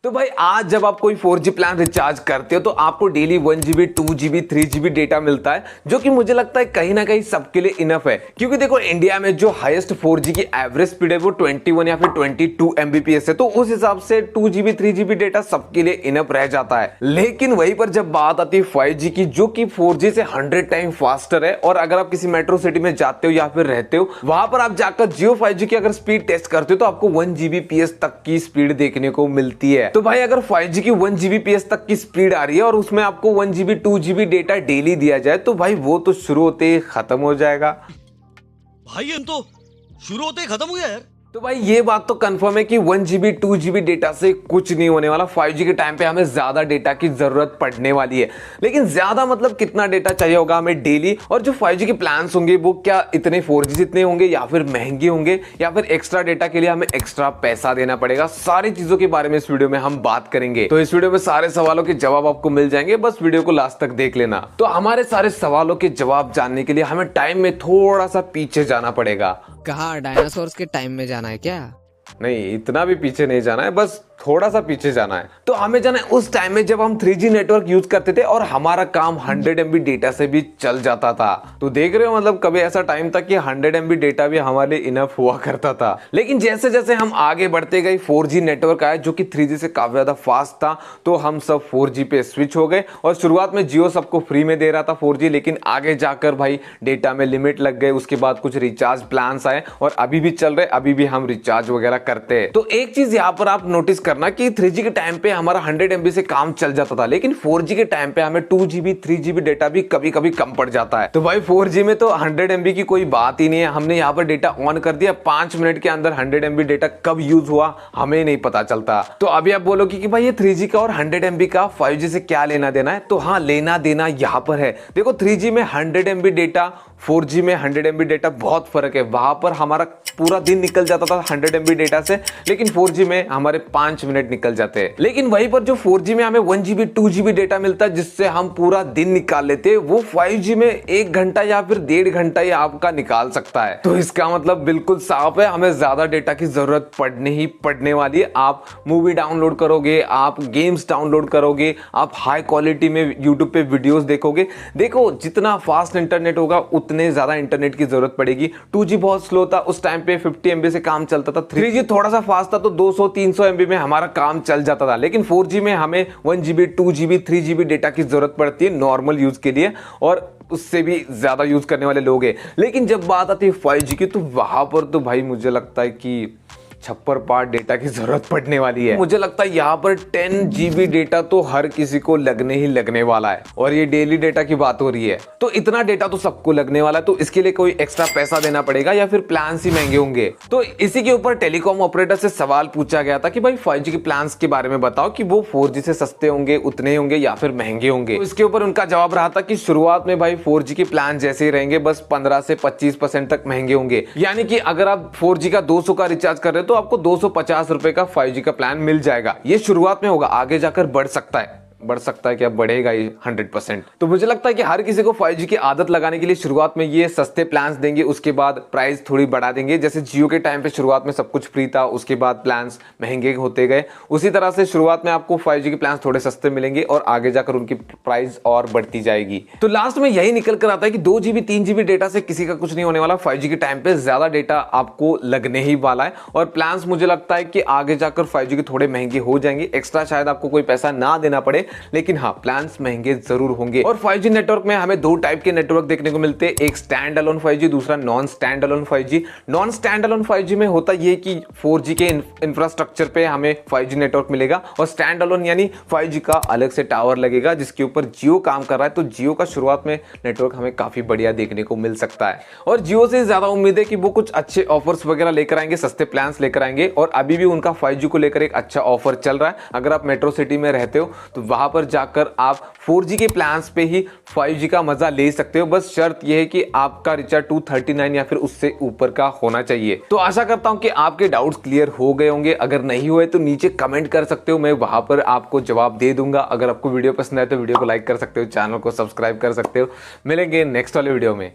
तो भाई आज जब आप कोई 4G प्लान रिचार्ज करते हो तो आपको daily 1 GB 2 GB 3 GB data मिलता है, जो कि मुझे लगता है कहीं ना कहीं सबके लिए इनफ है। क्योंकि देखो इंडिया में जो हाईएस्ट 4G की एवरेज स्पीड है वो 21 या फिर 22 Mbps है, तो उस हिसाब से 2 GB 3 GB डेटा सबके लिए इनफ रह जाता है। लेकिन वहीं पर जब बात आती है 5G की, जो कि 4G से 100 टाइम फास्टर है, और अगर आप किसी मेट्रो सिटी में जाते हो या फिर रहते हो, वहां पर आप जाकर जियो 5G की अगर स्पीड टेस्ट करते हो तो आपको 1 Gbps तक की स्पीड देखने को मिलती है। तो भाई अगर 5G की 1 Gbps तक की स्पीड आ रही है और उसमें आपको 1 GB 2 GB डेटा डेली दिया जाए, तो भाई वो तो शुरू होते ही खत्म हो जाएगा। भाई हम तो शुरू होते ही खत्म हो गया यार। तो भाई ये बात तो कंफर्म है कि 1 GB 2 GB डेटा से कुछ नहीं होने वाला। 5G के टाइम पे हमें ज्यादा डेटा की जरूरत पड़ने वाली है, लेकिन ज्यादा मतलब कितना डेटा चाहिए होगा हमें डेली, और जो 5G के प्लान्स होंगे वो क्या इतने 4G जितने होंगे या फिर महंगे होंगे, या फिर एक्स्ट्रा डेटा के लिए हमें एक्स्ट्रा पैसा देना पड़ेगा। सारी चीजों के बारे में इस वीडियो में हम बात करेंगे। तो इस वीडियो में सारे सवालों के जवाब आपको मिल जाएंगे, बस वीडियो को लास्ट तक देख लेना। तो हमारे सारे सवालों के जवाब जानने के लिए हमें टाइम में थोड़ा सा पीछे जाना पड़ेगा। कहाँ डायनासोर्स के टाइम में जाना है क्या? नहीं, इतना भी पीछे नहीं जाना है, बस थोड़ा सा पीछे जाना है। तो हमें जाना है उस टाइम में जब हम 3G नेटवर्क यूज करते थे और हमारा काम 100 MB डेटा से भी चल जाता था। तो देख रहे हो, मतलब कभी ऐसा टाइम था कि 100 MB डेटा भी हमारे लिए इनफ हुआ करता था। लेकिन जैसे जैसे हम आगे बढ़ते गए 4G नेटवर्क आया जो कि 3G से काफी ज्यादा फास्ट था, तो हम सब 4G पे स्विच हो गए। और शुरुआत में जियो सबको फ्री में दे रहा था 4G, लेकिन आगे जाकर भाई डेटा में लिमिट लग गए। उसके बाद कुछ रिचार्ज प्लान आए और अभी भी चल रहे, अभी भी हम रिचार्ज वगैरह करते हैं। तो एक चीज यहाँ पर आप नोटिस करना कि 3G के टाइम पे हमारा 100 MB से काम चल जाता था, लेकिन 4G के टाइम पे हमें 2 GB 3 GB डेटा भी कभी कभी कम पड़ जाता है। तो भाई 4G में तो 100 MB की कोई बात ही नहीं है। हमने यहाँ पर डेटा ऑन कर दिया, 5 मिनट के अंदर 100 MB डेटा कब यूज हुआ हमें नहीं पता चलता। तो अभी आप बोलोगे कि भाई ये 3G का और 100 MB का 5G से क्या लेना देना है? तो हाँ, लेना देना यहाँ पर है। देखो 3G में 100 MB डेटा, 4G में 100 MB डेटा बहुत फर्क है। वहां पर हमारा पूरा दिन निकल जाता था 100 MB डेटा से, लेकिन 4G में हमारे 5 मिनट निकल जाते हैं। लेकिन वहीं पर जो 4G में हमें 1 GB 2 GB डेटा मिलता है जिससे हम पूरा दिन निकाल लेते हैं, वो 5G में 1 घंटा या फिर 1.5 घंटा ही आपका निकाल सकता है। तो इसका मतलब बिल्कुल साफ है, हमें ज्यादा डेटा की जरूरत पड़ने ही पड़ने वाली है। आप मूवी डाउनलोड करोगे, आप गेम्स डाउनलोड करोगे, आप हाई क्वालिटी में यूट्यूब पे वीडियोस देखोगे। देखो जितना फास्ट इंटरनेट होगा उतने ज्यादा इंटरनेट की जरूरत पड़ेगी। 2G बहुत स्लो था, उस टाइम पे 50 MB से काम चलता था। 3G थोड़ा सा फास्ट था, तो 200-300 MB में हमारा काम चल जाता था। लेकिन 4G में हमें 1 GB 2 GB 3 GB डेटा की जरूरत पड़ती है नॉर्मल यूज के लिए, और उससे भी ज्यादा यूज करने वाले लोग हैं। लेकिन जब बात आती है 5G की, तो वहां पर तो भाई मुझे लगता है कि छप्पर पार डेटा की जरूरत पड़ने वाली है। मुझे लगता है यहाँ पर 10 GB डेटा तो हर किसी को लगने ही लगने वाला है, और ये डेली डेटा की बात हो रही है। तो इतना डेटा तो सबको लगने वाला है, तो इसके लिए कोई एक्स्ट्रा पैसा देना पड़ेगा या फिर प्लान ही महंगे होंगे। तो इसी के ऊपर टेलीकॉम ऑपरेटर से सवाल पूछा गया था कि भाई 5G के प्लान के बारे में बताओ कि वो 4G से सस्ते होंगे, उतने होंगे या फिर महंगे होंगे। तो इसके ऊपर उनका जवाब रहा था कि शुरुआत में भाई 4G के प्लान जैसे ही रहेंगे, बस 15 से 25% तक महंगे होंगे। यानी कि अगर आप 4G का 200 का रिचार्ज कर रहे हो तो आपको 250 रुपए का 5G का प्लान मिल जाएगा। ये शुरुआत में होगा, आगे जाकर बढ़ सकता है क्या बढ़ेगा ये 100%। तो मुझे लगता है कि हर किसी को 5G की आदत लगाने के लिए शुरुआत में ये सस्ते प्लान्स देंगे, उसके बाद प्राइस थोड़ी बढ़ा देंगे। जैसे जियो के टाइम पे शुरुआत में सब कुछ फ्री था, उसके बाद प्लान्स महंगे होते गए, उसी तरह से शुरुआत में आपको 5G के प्लान्स थोड़े सस्ते मिलेंगे और आगे जाकर उनकी प्राइस और बढ़ती जाएगी। तो लास्ट में यही निकल कर आता है कि 2 GB 3 GB डेटा से किसी का कुछ नहीं होने वाला। 5G के टाइम पे ज्यादा डेटा आपको लगने ही वाला है, और प्लान्स मुझे लगता है कि आगे जाकर 5G के थोड़े महंगे हो जाएंगे। एक्स्ट्रा शायद आपको कोई पैसा ना देना पड़े, लेकिन हाँ, प्लान्स महंगे जरूर होंगे। और 5G नेटवर्क में हमें 2 टाइप के नेटवर्क देखने को मिलते हैं, एक स्टैंड अलोन 5G, दूसरा non stand alone 5G। Non stand alone 5G में होता ये कि 4G के इंफ्रास्ट्रक्चर पे हमें 5G नेटवर्क मिलेगा, और स्टैंड अलोन यानी 5G का अलग से टावर लगेगा जिसके ऊपर जियो काम कर रहा है। तो जियो का शुरुआत में नेटवर्क हमें काफी बढ़िया देखने को मिल सकता है, और जियो से ज्यादा उम्मीद है कि वो कुछ अच्छे ऑफर्स वगैरह लेकर आएंगे, सस्ते प्लान्स लेकर आएंगे। और अभी भी उनका 5G को लेकर एक अच्छा ऑफर चल रहा है। अगर आप मेट्रो सिटी में रहते हो तो वहां पर जाकर आप 4G के प्लान्स पे ही 5G का मजा ले सकते हो। बस शर्त यह है कि आपका रिचार्ज 239 या फिर उससे ऊपर का होना चाहिए। तो आशा करता हूं कि आपके डाउट्स क्लियर हो गए होंगे। अगर नहीं हुए तो नीचे कमेंट कर सकते हो, मैं वहां पर आपको जवाब दे दूंगा। अगर आपको वीडियो पसंद आए तो वीडियो को लाइक कर सकते हो, चैनल को सब्सक्राइब कर सकते हो। मिलेंगे नेक्स्ट वाले वीडियो में।